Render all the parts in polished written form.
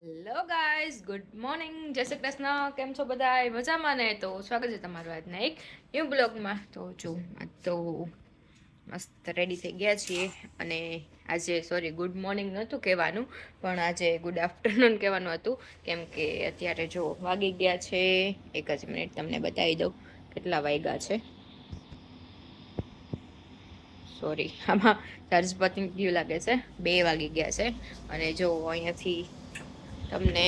Hello guys, good morning, જય શ્રી કૃષ્ણ. કેમ છો બધા? મજામાં ને? તો સ્વાગત છે તમારું આજના એક ન્યૂ બ્લોગમાં. તો જો તો મસ્ત રેડી થઈ ગયા છીએ અને આજે સોરી ગુડ મોર્નિંગ નહોતું કહેવાનું, પણ આજે ગુડ આફ્ટરનૂન કહેવાનું હતું, કેમ કે અત્યારે જો વાગી ગયા છે. એક જ મિનિટ તમને બતાવી દઉં કેટલા વાગ્યા છે. સોરી, આમાં ચાર્જ પતી ગયું લાગે છે. 2 વાગી ગયા છે અને જો અહીંયાથી તમને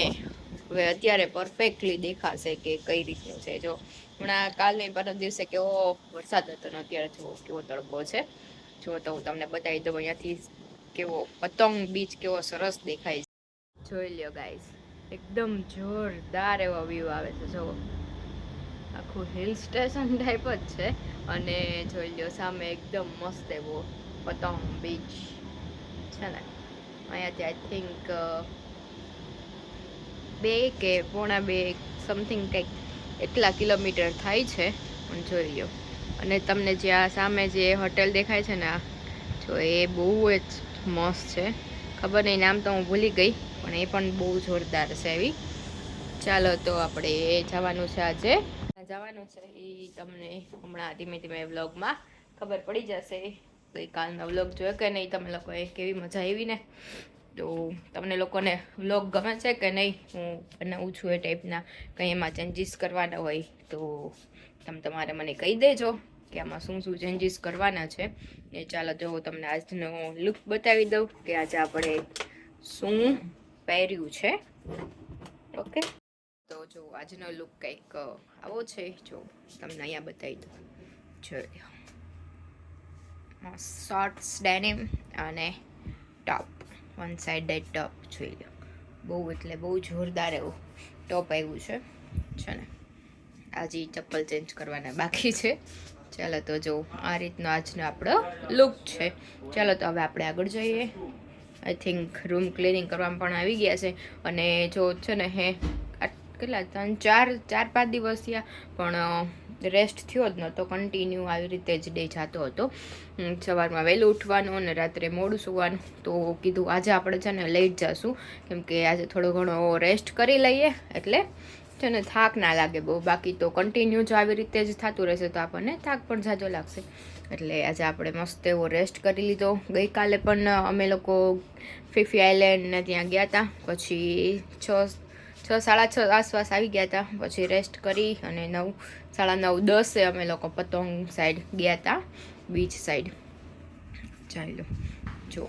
હવે અત્યારે પરફેક્ટલી દેખાશે કે કઈ રીતનું છે. જો હમણાં કાલની પરમ દિવસે કેવો વરસાદ હતો ને અત્યારે જો કેવો તડકો છે. જો તો હું તમને બતાવી દઉં અહીંયાથી કેવો પતંગ બીચ કેવો સરસ દેખાય છે. જોઈ લ્યો ગાઈસ, એકદમ જોરદાર એવો વ્યૂ આવે છે. જો આખું હિલ સ્ટેશન ટાઈપ જ છે અને જોઈ લ્યો સામે એકદમ મસ્ત એવો પતંગ બીચ છે ને. અહીંયાથી આઈ થિંક 2 કે 2.5 સમથિંગ કંઈક એટલા કિલોમીટર થાય છે. પણ જોઈ લો, અને તમને જ્યાં સામે જે હોટેલ દેખાય છે ને, જો એ બહુ જ મસ્ત છે. ખબર નહીં, નામ તો હું ભૂલી ગઈ, પણ એ પણ બહુ જોરદાર છે એવી. ચાલો તો આપણે જવાનું છે આજે. જવાનું છે એ તમને હમણાં ધીમે ધીમે વ્લોગમાં ખબર પડી જશે. ગઈકાલનો વ્લોગ જોયો કે નહીં તમે લોકોએ? કેવી મજા આવી ને? તો તમને લોકોને વ્લોગ ગમે છે કે નહીં? હું બનાવું છું એ ટાઈપના, કંઈ એમાં ચેન્જીસ કરવાના હોય તો તમે તમારે મને કહી દેજો કે આમાં શું શું ચેન્જીસ કરવાના છે. એ ચાલો જો હું તમને આજનો લુક બતાવી દઉં કે આજે આપણે શું પહેર્યું છે. ઓકે, તો જો આજનો લુક કંઈક આવો છે. જો તમને અહીંયા બતાવી દઉં. જોઈ લો, શોર્ટ્સ ડેનિમ અને ટોપ, વન સાઇડેડ ટોપ. જોઈ લો, બહુ એટલે બહુ જોરદાર એવું ટોપ આવ્યું છે ને. આજે ચપ્પલ ચેન્જ કરવાના બાકી છે. ચાલો તો જો આ રીતનો આજનો આપણો લુક છે. ચાલો તો હવે આપણે આગળ જઈએ. આઈ થિંક રૂમ ક્લિનિંગ કરવામાં પણ આવી ગયા છે. અને જો છે ને કેટલા 4-5 દિવસ થયા પણ રેસ્ટ થયો જ નહોતો. કન્ટિન્યુ આવી રીતે જ ડે જતો હતો. સવારમાં વહેલું ઉઠવાનું અને રાત્રે મોડું સૂવાનું. તો કીધું આજે આપણે છે ને લેટ જશું, કેમ કે આજે થોડો ઘણો રેસ્ટ કરી લઈએ એટલે છે ને થાક ના લાગે બહુ. બાકી તો કન્ટિન્યુ જો આવી રીતે જ થતું રહેશે તો આપણને થાક પણ ઝાઝો લાગશે. એટલે આજે આપણે મસ્ત એવો રેસ્ટ કરી લીધો. ગઈકાલે પણ અમે લોકો ફિફી આઇલેન્ડ ને ત્યાં ગયા હતા. પછી 6-6:30 આસપાસ આવી ગયા હતા. પછી રેસ્ટ કરી અને 9-9:30 અમે લોકો પતંગ સાઈડ ગયા હતા, બીચ સાઈડ. ચાલો જો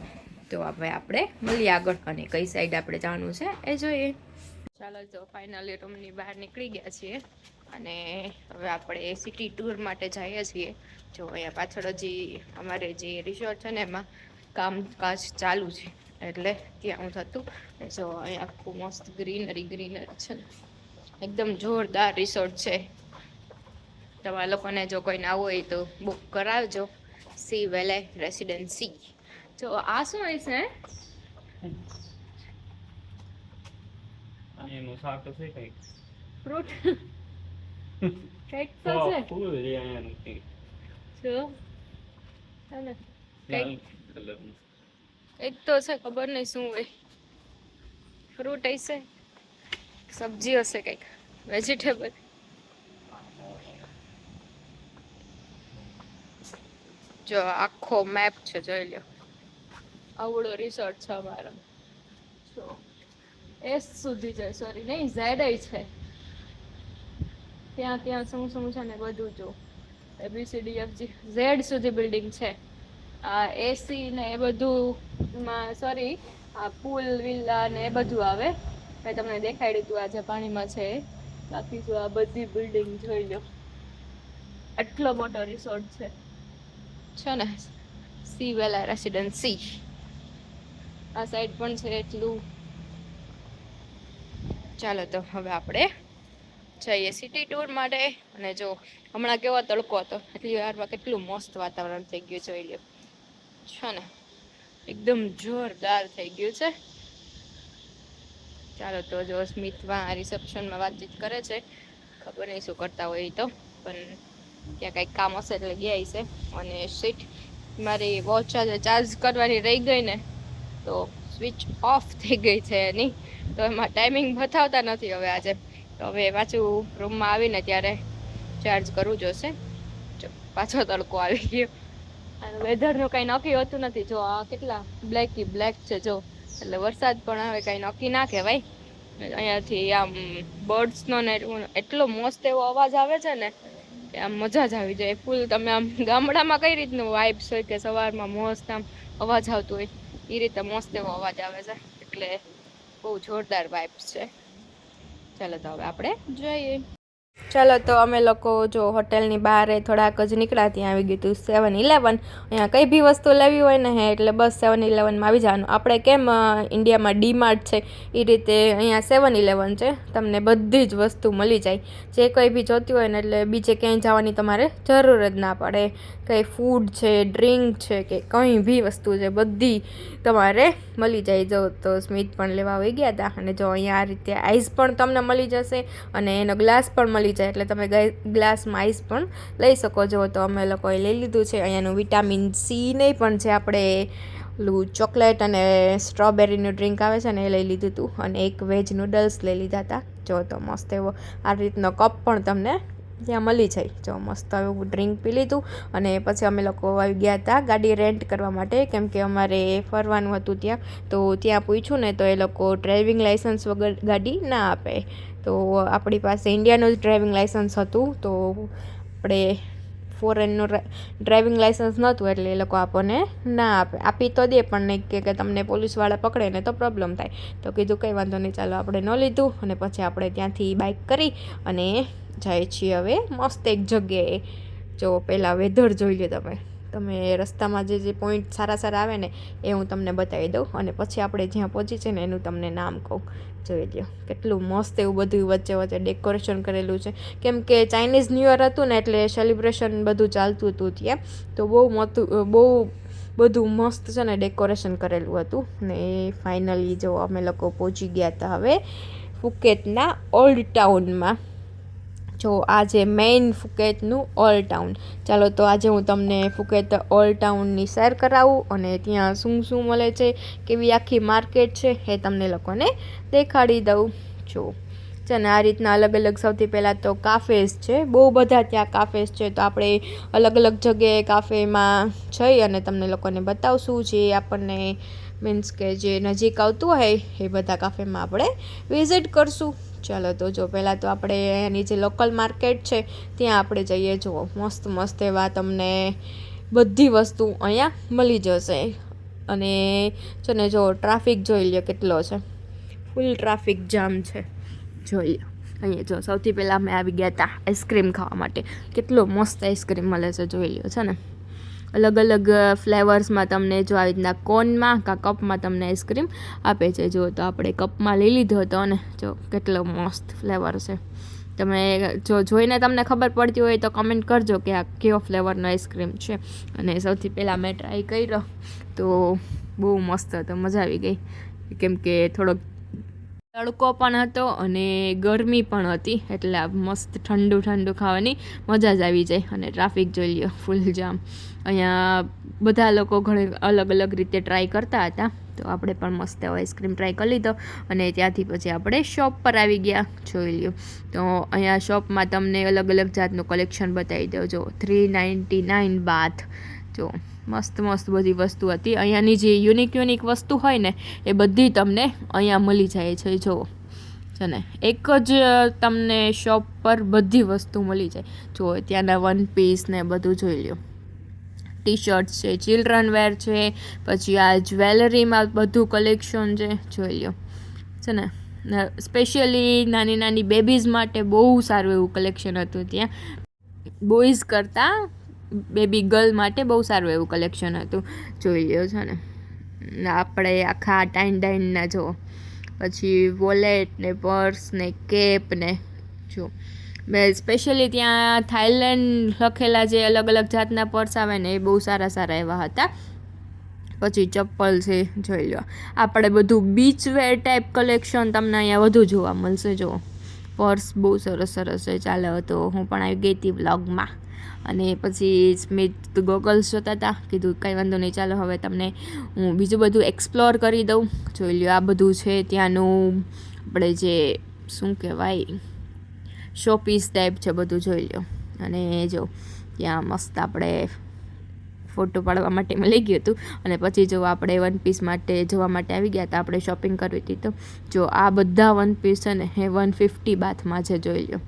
તો હવે આપણે મળીએ આગળ, અને કઈ સાઈડ આપણે જવાનું છે એ જોઈએ. ચાલો તો ફાઇનલી રૂમની બહાર નીકળી ગયા છીએ અને હવે આપણે સિટી ટૂર માટે જઈએ છીએ. જો અહીંયા પાછળ હજી અમારે જે રિસોર્ટ છે ને એમાં કામકાજ ચાલુ છે, એટલે ત્યાં હું થતું. જો અહીંયા આખું મસ્ત ગ્રીનરી છે ને, એકદમ જોરદાર રિસોર્ટ છે. તમારા લોકોને જો કોઈ ના હોય તો બુક કરાવજો. Sea Valley Residency. જો આ શું હોય છે? એનું શાક તો છે કઈક ફ્રૂટ કંઈક તો છે. ફૂલ રે એનું કઈક જો હાલે લાલ કંઈક કલરનું એક તો છે, ખબર નહીં શું હોય. ફ્રૂટ હશે, સબ્જી હશે, કંઈક વેજીટેબલ. જો આખો મેપ છે, જોઈ લો. આવડો રિસોર્ટ છે અમારો. જો એસ સુધી છે, સોરી નહીં ઝેડ છે. ત્યાં શું શું છે ને બધું જો ABCDFG ઝેડ સુધી બિલ્ડિંગ છે. આ એસી ને એ બધું સોરી આ પુલ વિલા ને એ બધું આવે. મેં તમને દેખાડ્યું હતું આજે પાણીમાં છે. બાકી જો આ બધી બિલ્ડિંગ જોઈ લો. આટલો મોટો રિસોર્ટ છે ને, સી વેલા રેસિડેન્સી. આ સાઈડ પણ છે એટલું. ચાલો તો હવે આપણે જઈએ સિટી ટૂર માટે. અને જો હમણાં કેવો તડકો હતો, એટલી વારમાં કેટલું મસ્ત વાતાવરણ થઈ ગયું જોઈ લો છે ને, એકદમ જોરદાર થઈ ગયું છે. ચાલો તો જો સ્મિતમાં રિસેપ્શનમાં વાતચીત કરે છે. ખબર નહીં શું કરતા હોય તો, પણ ત્યાં કંઈક કામ હશે એટલે ગયા હશે. અને સીટ મારી વોચ ચાર્જ કરવાની રહી ગઈ ને, તો સ્વિચ ઓફ થઈ ગઈ છે એની. તો એમાં ટાઈમિંગ બતાવતા નથી હવે આજે. તો હવે પાછું રૂમમાં આવીને ત્યારે ચાર્જ કરવું જોશે. જો પાછો તડકો આવી ગયો અને વેધરનું કંઈ નક્કી હોતું નથી. જો આ કેટલા બ્લેક છે જો, એટલે વરસાદ પણ હવે કંઈ નક્કી ના કહેવાય. અહીંયાથી આમ બર્ડ્સનો ને એટલો મસ્ત એવો અવાજ આવે છે ને કે આમ મજા જ આવી જાય ફૂલ. તમે આમ ગામડામાં કઈ રીતનું વાઇબ્સ હોય કે સવારમાં મસ્ત આમ અવાજ આવતો હોય એ રીતે મસ્ત એવો અવાજ આવે છે, એટલે બહુ જોરદાર વાઇબ્સ છે. ચાલો તો હવે આપણે જોઈએ. ચાલો તો અમે લોકો જો હોટેલની બહાર થોડાક જ નીકળ્યા, ત્યાં આવી ગયું હતું 7-Eleven. અહીંયા કંઈ બી વસ્તુ લેવી હોય ને એટલે બસ 7-Elevenમાં આવી જવાનું. આપણે કેમ ઇન્ડિયામાં ડીમાર્ટ છે એ રીતે અહીંયા 7-Eleven છે, તમને બધી જ વસ્તુ મળી જાય. જે કંઈ બી જોતી હોય ને એટલે બીજે ક્યાંય જવાની તમારે જરૂર જ ના પડે. કંઈ ફૂડ છે, ડ્રિંક છે કે કંઈ બી વસ્તુ છે બધી તમારે મળી જાય. જો તો સ્મિત પણ લેવા આવી ગયા હતા, અને જો અહીંયા આ રીતે આઈસ પણ તમને મળી જશે અને એનો ગ્લાસ પણ મળી જાય, એટલે તમે ગ્લાસમાં આઈસ પણ લઈ શકો છો. તો અમે લોકોએ લઈ લીધું છે. અહીંયાનું વિટામિન સી ને પણ છે, આપણે ઓલું ચોકલેટ અને સ્ટ્રોબેરીનું ડ્રિંક આવે છે ને એ લઈ લીધું હતું, અને એક વેજ નૂડલ્સ લઈ લીધા હતા. જો તો મસ્ત એવો આ રીતનો કપ પણ તમને ત્યાં મળી જાય. જો મસ્ત એવું ડ્રિંક પી લીધું, અને પછી અમે લોકો આવી ગયા હતા ગાડી રેન્ટ કરવા માટે, કેમ કે અમારે ફરવાનું હતું ત્યાં. તો ત્યાં પૂછ્યું ને તો એ લોકો ડ્રાઇવિંગ લાઇસન્સ વગર ગાડી ના આપે. તો આપણી પાસે ઇન્ડિયાનું જ ડ્રાઇવિંગ લાઇસન્સ હતું, તો આપણે ફોરેનનું ડ્રાઇવિંગ લાઇસન્સ નહોતું, એટલે એ લોકો આપણને ના આપે. આપી તો દે પણ નહીં કે તમને પોલીસવાળા પકડે ને તો પ્રોબ્લેમ થાય. તો કીધું કંઈ વાંધો નહીં, ચાલો આપણે ન લીધું. અને પછી આપણે ત્યાંથી બાઇક કરી અને જાય છીએ હવે મસ્ત એક જગ્યાએ. જો પહેલાં વેધર જોઈ લો તમે રસ્તામાં જે પોઈન્ટ સારા આવે ને એ હું તમને બતાવી દઉં, અને પછી આપણે જ્યાં પહોંચી છે ને એનું તમને નામ કહું. જોઈ લો કેટલું મસ્ત એવું બધું વચ્ચે ડેકોરેશન કરેલું છે, કેમ કે ચાઇનીઝ ન્યૂ યર હતું ને એટલે સેલિબ્રેશન બધું ચાલતું હતું ત્યાં. તો બહુ બધું મસ્ત છે ને ડેકોરેશન કરેલું હતું. ને ફાઇનલી જો અમે લોકો પહોંચી ગયા હતા હવે ફુકેતના ઓલ્ડ ટાઉનમાં. જો આ જે મેઇન ફુકેતનું ઓલ્ડ ટાઉન. ચાલો તો આજે હું તમને ફુકેત ઓલ્ડ ટાઉનની સૈર કરાવું, અને ત્યાં શું મળે છે, કેવી આખી માર્કેટ છે એ તમને લોકોને દેખાડી દઉં. જો છે ને આ રીતના અલગ અલગ, સૌથી પહેલાં તો કાફેસ છે, બહુ બધા ત્યાં કાફેસ છે. તો આપણે અલગ અલગ જગ્યાએ કાફેમાં જઈ અને તમને લોકોને બતાવશું, જે આપણને મીન્સ કે જે નજીક આવતું હોય એ બધા કાફેમાં આપણે વિઝિટ કરશું. ચાલો તો જો પહેલાં તો આપણે એની જે લોકલ માર્કેટ છે ત્યાં આપણે જઈએ. જુઓ મસ્ત એવા તમને બધી વસ્તુ અહીંયા મળી જશે. અને છે ને જો ટ્રાફિક જોઈ લો કેટલો છે, ફૂલ ટ્રાફિક જામ છે. જોઈ લો અહીંયા જો સૌથી પહેલાં અમે આવી ગયા હતા આઈસ્ક્રીમ ખાવા માટે. કેટલો મસ્ત આઈસ્ક્રીમ મળે છે જોઈ લો છે ને. અલગ અલગ ફ્લેવર્સમાં તમને જો આવી રીતના કોનમાં કાં કપમાં તમને આઈસ્ક્રીમ આપે છે. જો તો આપણે કપમાં લઈ લીધો હતો ને જો કેટલો મસ્ત ફ્લેવર છે. તમે જો જોઈને તમને ખબર પડતી હોય તો કમેન્ટ કરજો કે આ કયો ફ્લેવરનો આઈસ્ક્રીમ છે. અને સૌથી પહેલાં મેં ટ્રાય કર્યો તો બહુ મસ્ત હતો, મજા આવી ગઈ, કેમ કે થોડોક તડકો પણ હતો અને ગરમી પણ હતી, એટલે મસ્ત ઠંડુ ખાવાની મજા જ આવી જાય. અને ટ્રાફિક જોઈ લ્યો ફૂલ જામ. અહીંયા બધા લોકો ઘણી અલગ રીતે ટ્રાય કરતા હતા, તો આપણે પણ મસ્ત એવો આઈસ્ક્રીમ ટ્રાય કરી લીધો. અને ત્યાંથી પછી આપણે શોપ પર આવી ગયા. જોઈ લ્યો તો અહીંયા શોપમાં તમને અલગ જાતનું કલેક્શન બતાવી દો. જો 399 બાથ. જો મસ્ત બધી વસ્તુ હતી. અહીંયાની જે યુનિક વસ્તુ હોય ને એ બધી તમને અહીંયા મળી જાય છે. જો છે ને એક જ તમને શોપ પર બધી વસ્તુ મળી જાય. જો ત્યાંના વન પીસ ને બધું જોઈ લો. ટી શર્ટ છે, ચિલ્ડ્રન વેર છે, પછી આ જ્વેલરીમાં બધું કલેક્શન છે. જોઈ લો છે ને. સ્પેશિયલી નાની બેબીઝ માટે બહુ સારું એવું કલેક્શન હતું ત્યાં. બોયઝ કરતાં બેબી ગર્લ માટે બહુ સારું એવું કલેક્શન હતું. જોઈ લ્યો છે ને. આપણે આખા ટાઈનના જો, પછી વોલેટ ને પર્સ ને કેપ ને જો મેં સ્પેશિયલી ત્યાં થાઈલેન્ડ લખેલા જે અલગ જાતના પર્સ આવે ને એ બહુ સારા એવા હતા. પછી ચપ્પલ છે જોઈ લો. આપણે બધું બીચ વેર ટાઈપ કલેક્શન તમને અહીંયા વધુ જોવા મળશે. જો પર્સ બહુ સરસ છે. ચાલો તો હું પણ આવી ગઈ હતી વ્લોગમાં. અને પછી સ્મિત ગોગલ્સ જોતા હતા. કીધું કંઈ વાંધો નહીં, ચાલો હવે તમને હું બીજું બધું એક્સપ્લોર કરી દઉં. જોઈ લ્યો, આ બધું છે ત્યાંનું, આપણે જે શું કહેવાય શોપીસ ટાઈપ છે, બધું જોઈ લ્યો. અને જો ત્યાં મસ્ત આપણે ફોટો પાડવા માટે મળી ગયું હતું. અને પછી જો આપણે વન પીસ માટે જોવા માટે આવી ગયા હતા, આપણે શોપિંગ કરવી હતી. તો જો આ બધા વન પીસ છે ને એ 150 બાથમાં છે, જોઈ લો.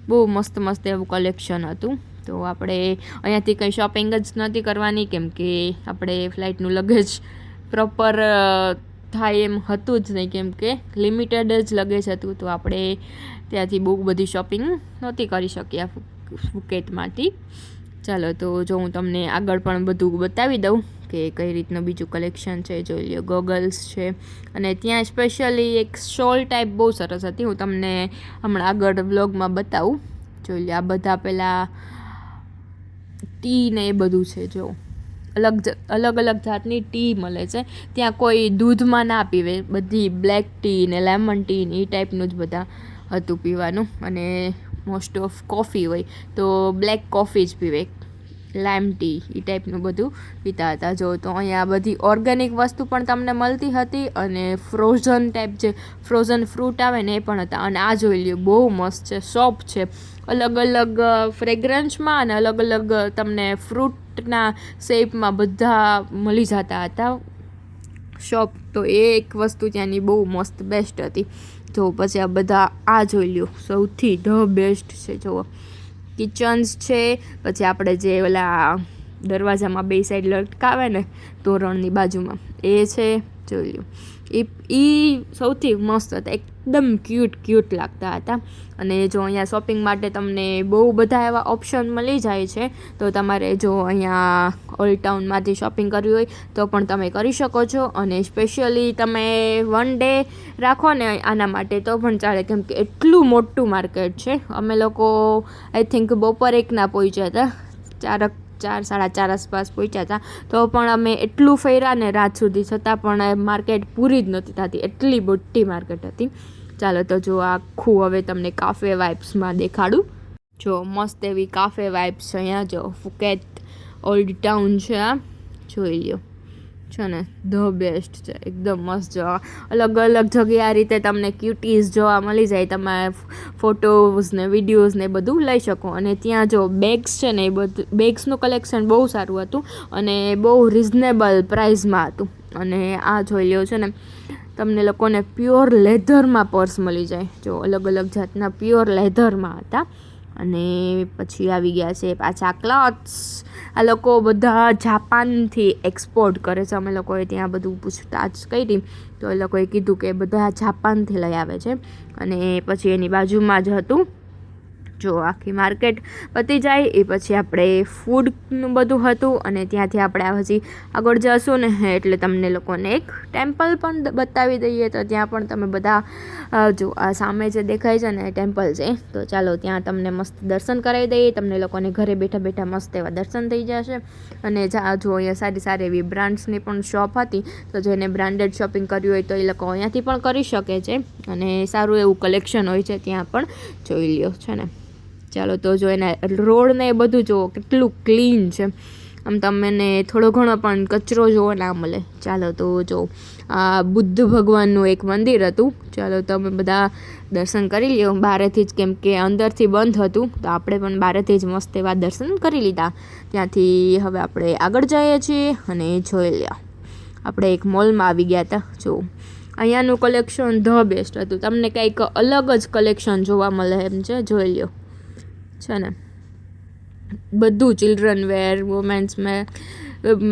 બહુ મસ્ત મસ્ત એવું કલેક્શન હતું. તો આપણે અહીંયાથી કંઈ શોપિંગ જ નહોતી કરવાની, કેમ કે આપણે ફ્લાઇટનું લગેજ પ્રોપર થાય એમ હતું જ નહીં, કેમ કે લિમિટેડ જ લગેજ હતું. તો આપણે ત્યાંથી બહુ બધી શોપિંગ નહોતી કરી શક્યા ફુકેટમાંથી. ચાલો તો જો હું તમને આગળ પણ બધું બતાવી દઉં કે કઈ રીતનું બીજું કલેક્શન છે. જોઈ લો, ગોગલ્સ છે. અને ત્યાં સ્પેશિયલી એક શોલ ટાઈપ બહુ સરસ હતી, હું તમને હમણાં આગળ વ્લોગમાં બતાવું. જોઈ લો, આ બધા પેલા ટી ને એ બધું છે. જો અલગ અલગ જાતની ટી મળે છે ત્યાં. કોઈ દૂધમાં ના પીવે, બધી બ્લેક ટી ને લેમન ટી ને એ ટાઈપનું જ બધા હતું પીવાનું. અને મોસ્ટ ઓફ કોફી હોય તો બ્લેક કોફી જ પીવે, લાઈમ ટી એ ટાઈપનું બધું પીતા હતા. જો તો અહીંયા બધી ઓર્ગેનિક વસ્તુ પણ તમને મળતી હતી, અને ફ્રોઝન ટાઈપ જે ફ્રોઝન ફ્રૂટ આવે ને એ પણ હતા. અને આ જોઈ લ્યો, બહુ મસ્ત છે, શોપ છે, અલગ અલગ ફ્રેગ્રન્સમાં અને અલગ અલગ તમને ફ્રૂટના શેપમાં બધા મળી જતા હતા શોપ. તો એ એક વસ્તુ ત્યાંની બહુ મસ્ત બેસ્ટ હતી. જો પછી આ બધા આ જોઈ લ્યો, સૌથી ધ બેસ્ટ છે. જુઓ, કિચન્સ છે. પછી આપણે જે ઓલા દરવાજામાં બે સાઈડ લટકાવે ને તોરણની બાજુમાં, એ છે. જોઈ લ્યો, એ સૌથી મસ્ત હતા, એકદમ ક્યુટ લાગતા હતા. અને જો અહીંયા શોપિંગ માટે તમને બહુ બધા એવા ઓપ્શન મળી જાય છે. તો તમારે જો અહીંયા ઓલ્ડ ટાઉનમાંથી શોપિંગ કરવી હોય તો પણ તમે કરી શકો છો. અને સ્પેશિયલી તમે 1 ડે રાખો ને આના માટે તો પણ ચાલે, કેમ કે એટલું મોટું માર્કેટ છે. અમે લોકો આઈ થિંક બપોર 1 પહોંચ્યા હતા, 4 સાડા 4 આસપાસ પહોંચ્યા હતા. તો પણ અમે એટલું ફર્યા ને રાત સુધી, છતાં પણ માર્કેટ પૂરી જ નહોતી થતી, એટલી મોટી માર્કેટ હતી. ચાલો તો જો આખું હવે તમને કાફે વાઇબ્સમાં દેખાડું. જો મસ્ત એવી કાફે વાઇબ્સ છે અહીંયા. જો ફુકેટ ઓલ્ડ ટાઉન છે, આ જોઈ લ્યો છે ને, ધ બેસ્ટ છે, એકદમ મસ્ત. જો અલગ અલગ જગ્યાએ આ રીતે તમને ક્યુટીઝ જોવા મળી જાય, તમે ફોટોઝ ને વિડીયોઝ ને બધું લઈ શકો. અને ત્યાં જો બેગ્સ છે ને, એ બધું બેગ્સનું કલેક્શન બહુ સારું હતું અને બહુ રિઝનેબલ પ્રાઇસમાં હતું. અને આ જોઈ લ્યો છે ને, તમને લોકોને પ્યોર લેધરમાં પર્સ મળી જાય. જો અલગ અલગ જાતના પ્યોર લેધરમાં હતા. અને પછી આવી ગયા છે પાછા ક્લોથ્સ. આ લોકો બધા જાપાનથી એક્સપોર્ટ કરે છે. અમે લોકોએ ત્યાં બધું પૂછતાછ કરી તો એ લોકોએ કીધું કે બધા જાપાનથી લઈ આવે છે. અને પછી એની બાજુમાં જ હતું, જો આખી માર્કેટ પતી જાય એ પછી આપણે ફૂડનું બધું હતું. અને ત્યાંથી આપણે હજી આગળ જશું ને એટલે તમને લોકોને એક ટેમ્પલ પણ બતાવી દઈએ. તો ત્યાં પણ તમે બધા જો આ સામે જે દેખાય છે ને ટેમ્પલ છે, તો ચાલો ત્યાં તમને મસ્ત દર્શન કરાવી દઈએ. તમને લોકોને ઘરે બેઠા બેઠા મસ્ત એવા દર્શન થઈ જશે. અને જો અહીંયા સારી એવી બ્રાન્ડ્સની પણ શોપ હતી, તો જેને બ્રાન્ડેડ શોપિંગ કરવી હોય તો એ લોકો અહીંયાથી પણ કરી શકે છે. અને સારું એવું કલેક્શન હોય છે ત્યાં પણ, જોઈ લ્યો છે ને. ચાલો તો જો એના રોડ ને એ બધું જુઓ કેટલું ક્લીન છે. આમ તમને થોડો ઘણો પણ કચરો જોવા ના મળે. ચાલો તો જો આ બુદ્ધ ભગવાનનું એક મંદિર હતું. ચાલો તમે બધા દર્શન કરી લ્યો બહારેથી જ, કેમ કે અંદરથી બંધ હતું. તો આપણે પણ બહારેથી જ મસ્ત એવા દર્શન કરી લીધા. ત્યાંથી હવે આપણે આગળ જઈએ છીએ અને જોઈ લ્યો આપણે એક મોલમાં આવી ગયા હતા. જો અહીંયાનું કલેક્શન ધ બેસ્ટ હતું. તમને કંઈક અલગ જ કલેક્શન જોવા મળે એમ છે, જોઈ લ્યો છે ને. બધું ચિલ્ડ્રન વેર, વુમેન્સ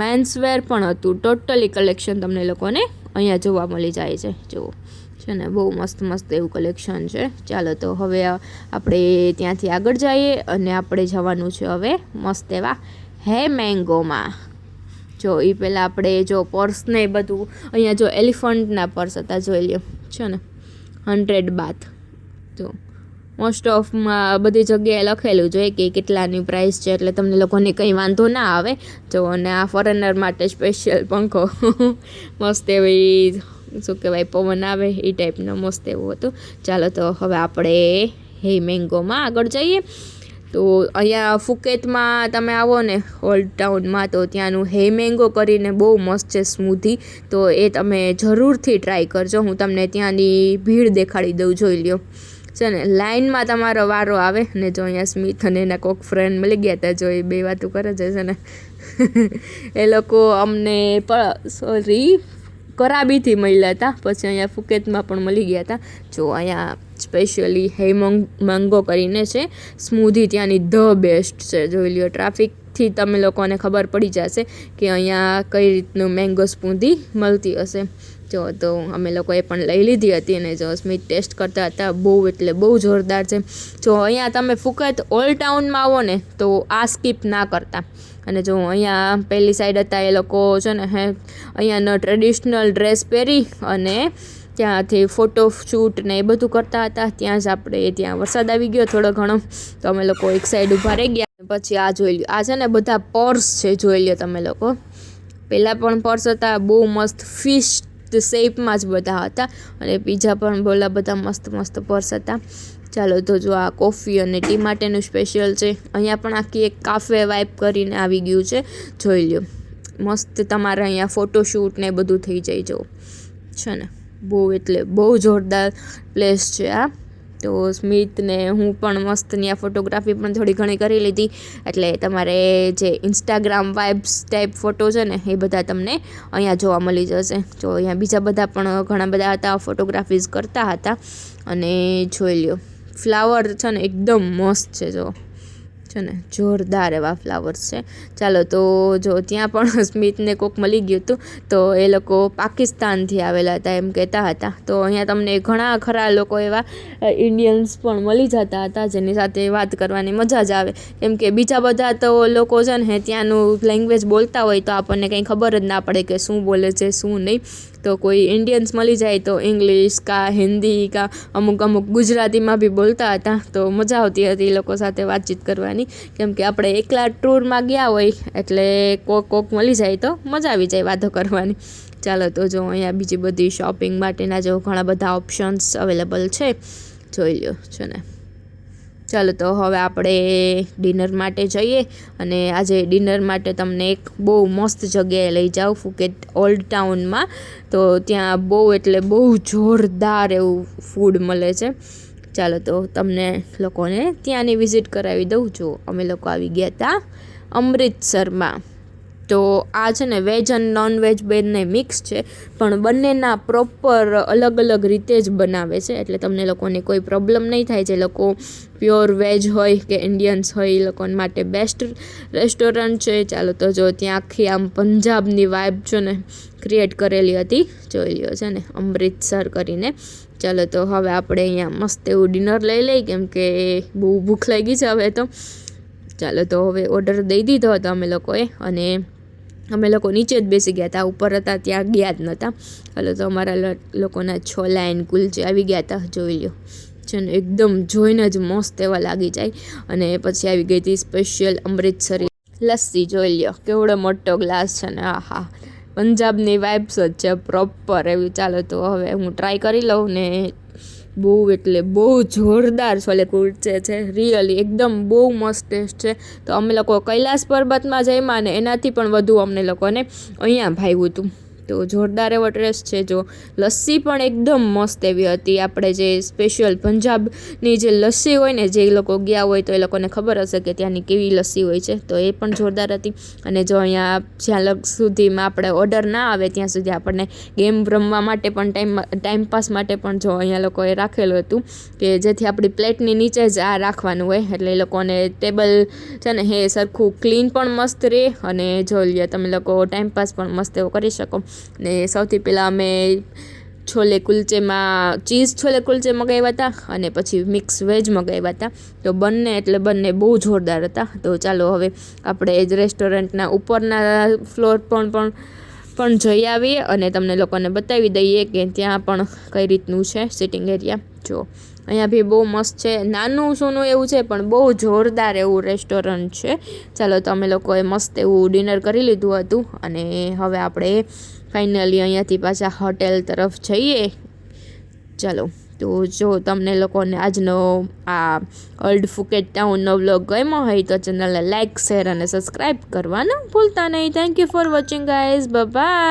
મેન્સ વેર પણ હતું. ટોટલી કલેક્શન તમને લોકોને અહીંયા જોવા મળી જાય છે. જુઓ છે ને, બહુ મસ્ત એવું કલેક્શન છે. ચાલો તો હવે આપણે ત્યાંથી આગળ જઈએ અને આપણે જવાનું છે હવે મસ્ત એવા હે મેંગોમાં. જો એ પહેલાં આપણે જો પર્સ ને બધું, અહીંયા જો એલિફન્ટના પર્સ હતા, જોઈ લ્યો છે ને, 100 બાથ. જો મોસ્ટ ઓફમાં બધી જગ્યાએ લખેલું જોઈએ કે કેટલાની પ્રાઇસ છે, એટલે તમને લોકોને કંઈ વાંધો ના આવે. જો અને આ ફોરેનર માટે સ્પેશિયલ પંખો મસ્ત એવી શું કહેવાય પવન આવે એ ટાઈપનો મસ્ત એવું હતું. ચાલો તો હવે આપણે હે મેંગોમાં આગળ જઈએ. તો અહીંયા ફુકેતમાં તમે આવો ને ઓલ્ડ ટાઉનમાં તો ત્યાંનું હે મેંગો કરીને બહુ મસ્ત છે સ્મૂધી, તો એ તમે જરૂરથી ટ્રાય કરજો. હું તમને ત્યાંની ભીડ દેખાડી દઉં, જોઈ લ્યો છે ને. લાઇનમાં તમારો વારો આવે ને જો અહીંયા સ્મિથ અને એના કોઈક ફ્રેન્ડ મળી ગયા હતા, જો એ બે વાતો કરે છે ને એ લોકો અમને કરાબીથી મળ્યા હતા, પછી અહીંયા ફુકેતમાં પણ મળી ગયા હતા. જો અહીંયા સ્પેશિયલી હે મેંગો કરીને છે સ્મૂધી, ત્યાંની ધ બેસ્ટ છે. જોઈ લ્યો, ટ્રાફિકથી તમે લોકોને ખબર પડી જશે કે અહીંયા કઈ રીતનું મેંગો સ્મૂધી મળતી હશે. જો તો અમે લોકોએ પણ લઈ લીધી હતી અને જો સ્મિથ ટેસ્ટ કરતા હતા, બહુ એટલે બહુ જોરદાર છે. જો અહીંયા તમે ફુકેત ઓલ્ડ ટાઉનમાં આવો ને તો આ સ્કીપ ના કરતા. અને જો અહીંયા પહેલી સાઈડ હતા એ લોકો છે ને અહીંયાનો ટ્રેડિશનલ ડ્રેસ પહેરી અને ત્યાંથી ફોટો શૂટ ને એ બધું કરતા હતા. ત્યાં વરસાદ આવી ગયો થોડો ઘણો, તો અમે લોકો એક સાઈડ ઊભા રહી ગયા. પછી આ જોઈ લ્યો, આ છે ને બધા પર્સ છે, જોઈ લ્યો તમે લોકો. પહેલાં પણ પર્સ હતા, બહુ મસ્ત ફિશ શેપમાં જ બધા હતા, અને બીજા પણ બોલા બધા મસ્ત મસ્ત પર્સ હતા. ચાલો તો જો આ કોફી અને ટી માટેનું સ્પેશિયલ છે. અહીંયા પણ આખી એક કાફે વાઇપ કરીને આવી ગયું છે, જોઈ લ્યો. મસ્ત તમારે અહીંયા ફોટોશૂટ ને બધું થઈ જાય જો છે ને. બહુ એટલે બહુ જોરદાર પ્લેસ છે આ. તો સ્મિથ ને હું પણ મસ્ત ત્યાં ફોટોગ્રાફી પણ થોડી ઘણી કરી લીધી. એટલે તમારે જે ઇન્સ્ટાગ્રામ વાઇબ્સ ટાઈપ ફોટો છે ને એ બધા તમને અહીંયા જોવા મળી જશે. જો અહીંયા બીજા બધા પણ ઘણા બધા હતા, ફોટોગ્રાફીઝ કરતા હતા. અને જોઈ લ્યો, ફ્લાવર છે ને એકદમ મસ્ત છે, જો છે ને જોરદાર એવા ફ્લાવર્સ છે. ચાલો તો જો ત્યાં પણ સ્મિથને કોક મળી ગયું હતું, તો એ લોકો પાકિસ્તાનથી આવેલા હતા એમ કહેતા હતા. તો અહીંયા તમને ઘણા ખરા લોકો એવા ઇન્ડિયન્સ પણ મળી જતા હતા, જેની સાથે વાત કરવાની મજા જ આવે. કેમ કે બીજા બધા તો લોકો છે ને ત્યાંનું લેંગ્વેજ બોલતા હોય તો આપણને કંઈ ખબર જ ના પડે કે શું બોલે છે શું નહીં. તો કોઈ ઇન્ડિયન્સ મળી જાય તો ઇંગ્લિશ કા હિન્દી કા અમુક ગુજરાતીમાં બી બોલતા હતા, તો મજા આવતી હતી એ લોકો સાથે વાતચીત કરવાની. કેમ કે આપણે એકલા ટૂરમાં ગયા હોય એટલે કોક મળી જાય તો મજા આવી જાય વાતો કરવાની. ચાલો તો જો અહીંયા બીજી બધી શોપિંગ માટેના જો ઘણા બધા ઓપ્શન્સ અવેલેબલ છે, જોઈ લ્યો છે ને. ચાલો તો હવે આપણે ડિનર માટે જઈએ, અને આજે ડિનર માટે તમને એક બહુ મસ્ત જગ્યાએ લઈ જાઉં ફુકેત ઓલ્ડ ટાઉનમાં. તો ત્યાં બહુ એટલે બહુ જોરદાર એવું ફૂડ મળે છે. ચાલો તો તમને લોકોને ત્યાંની વિઝિટ કરાવી દઉં. જો અમે લોકો આવી ગયા હતા અમૃતસરમાં. તો આ છે ને વેજ અને નોનવેજ બંને મિક્સ છે, પણ બંનેના પ્રોપર અલગ અલગ રીતે જ બનાવે છે. એટલે તમને લોકોને કોઈ પ્રોબ્લેમ નહીં થાય. જે લોકો પ્યોર વેજ હોય કે ઇન્ડિયન્સ હોય એ લોકો માટે બેસ્ટ રેસ્ટોરન્ટ છે. ચાલો તો જો ત્યાં આખી આમ પંજાબની વાઇબ છે ને ક્રિએટ કરેલી હતી, જોઈ લ્યો છે ને, અમૃતસર કરીને. ચાલો તો હવે આપણે અહીંયા મસ્ત એવું ડિનર લઈ લઈએ, કેમ કે બહુ ભૂખ લાગી છે હવે તો. ચાલો તો હવે ઓર્ડર દઈ દીધો હતો અમે લોકોએ, અને અમે લોકો નીચે જ બેસી ગયા હતા, ઉપર હતા ત્યાં ગયા જ નહોતા. ચાલો તો અમારા લોકોના છોલા એન્ડ કુલચે આવી ગયા હતા, જોઈ લ્યો છે ને. એકદમ જોઈને જ મસ્ત એવા લાગી જાય. અને પછી આવી ગઈ હતી સ્પેશિયલ અમૃતસરી લસ્સી, જોઈ લ્યો કેવડો મોટો ગ્લાસ છે ને. આહા, પંજાબની વાઇબ્સ જ છે પ્રોપર એવી. ચાલો તો હવે હું ટ્રાય કરી લઉં ને. બહુ એટલે બહુ જોરદાર છોલે કુલચે છે, રિયલી એકદમ બહુ મસ્ત ટેસ્ટ છે. તો અમે લોકો કૈલાસ પર્વતમાં જઈમાં ને એનાથી પણ વધુ અમને લોકોને અહીંયા ભાવ્યું હતું. તો જોરદાર એવો ટેસ્ટ છે. જો લસ્સી પણ એકદમ મસ્ત એવી હતી. આપણે જે સ્પેશિયલ પંજાબની જે લસ્સી હોય ને, જે લોકો ગયા હોય તો એ લોકોને ખબર હશે કે ત્યાંની કેવી લસ્સી હોય છે. તો એ પણ જોરદાર હતી. અને જો અહીંયા જ્યાં સુધીમાં આપણે ઓર્ડર ના આવે ત્યાં સુધી આપણને ગેમ રમવા માટે પણ ટાઈમપાસ માટે પણ જો અહીંયા લોકોએ રાખેલું હતું, કે જેથી આપણી પ્લેટની નીચે જ આ રાખવાનું હોય. એટલે એ લોકોને ટેબલ છે ને એ સરખું ક્લીન પણ મસ્ત રહે, અને જો લ્યો તમે લોકો ટાઈમપાસ પણ મસ્ત એવો કરી શકો. ને સૌથી પહેલાં અમે છોલે કુલચેમાં ચીઝ છોલે કુલચે મગાવ્યા હતા, અને પછી મિક્સ વેજ મગાવ્યા હતા. તો બંને એટલે બંને બહુ જોરદાર હતા. તો ચાલો હવે આપણે એ જ રેસ્ટોરન્ટના ઉપરના ફ્લોર પણ જઈ આવીએ, અને તમને લોકોને બતાવી દઈએ કે ત્યાં પણ કઈ રીતનું છે સિટિંગ એરિયા. જો અહીંયા બી બહુ મસ્ત છે, નાનું સૂનું એવું છે પણ બહુ જોરદાર એવું રેસ્ટોરન્ટ છે. ચાલો તો અમે લોકોએ મસ્ત એવું ડિનર કરી લીધું હતું, અને હવે આપણે ફાઇનલી અહીંયાથી પાછા હોટેલ તરફ જઈએ. ચાલો તો જો તમને લોકોને આજનો આ ઓલ્ડ ફુકેટ ટાઉનનો વ્લોગ ગમ્યો હોય તો ચેનલને લાઇક શેર અને સબસ્ક્રાઈબ કરવાનું ભૂલતા નહીં. Thank you for watching guys. By.